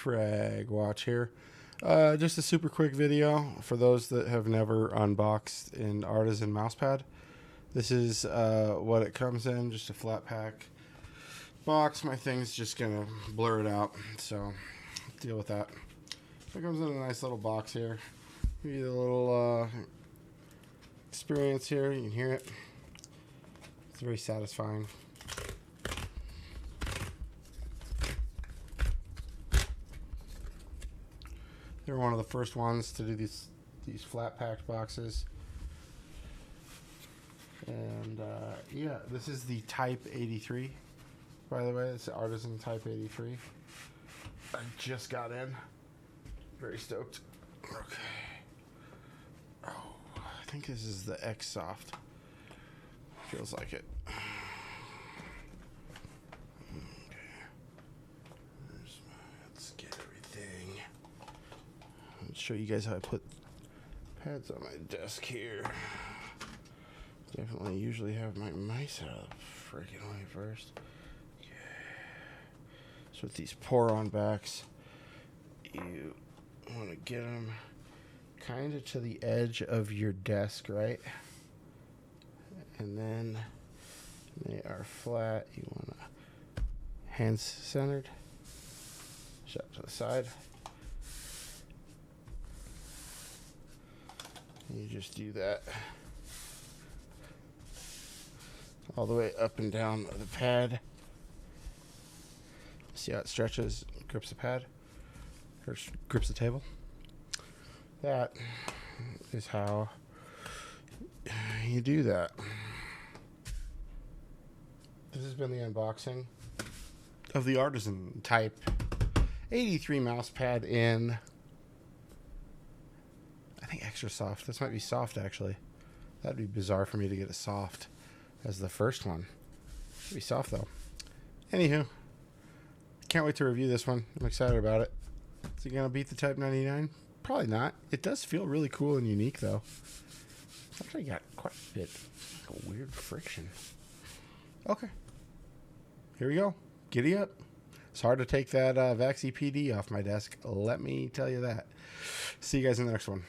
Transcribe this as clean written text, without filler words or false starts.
FragWatch here. Just a super quick video for those that have never unboxed an Artisan Mousepad. This is what it comes in, just a flat pack box. My thing's just gonna blur it out, so deal with that. It comes in a nice little box here. Give you a little experience here. You can hear it. It's very satisfying. They were one of the first ones to do these flat packed boxes. And yeah, this is the Type 83, by the way. It's the Artisan Type 83. I just got in. Very stoked. Okay. Oh, I think this is the X Soft. Feels like it. Let's get everything. I'll show you guys how I put pads on my desk here. Definitely usually have my mice out of the freaking way first. Okay. So with these pour-on backs, you want to get them kind of to the edge of your desk, right? And then they are flat. You want to hands centered. Shut to the side. And you just do that all the way up and down the pad. See how it stretches, grips the pad, or grips the table. That is how you do that. This has been the unboxing of the Artisan Type 83 mouse pad in, I think, extra soft. This might be soft, actually. That'd be bizarre for me to get a soft as the first one. It'd be soft, though. Anywho, can't wait to review this one. I'm excited about it. Is it going to beat the Type 99? Probably not. It does feel really cool and unique, though. It's actually got quite a bit, like a weird friction. Okay. Here we go. Giddy up. It's hard to take that Vaxi PD off my desk. Let me tell you that. See you guys in the next one.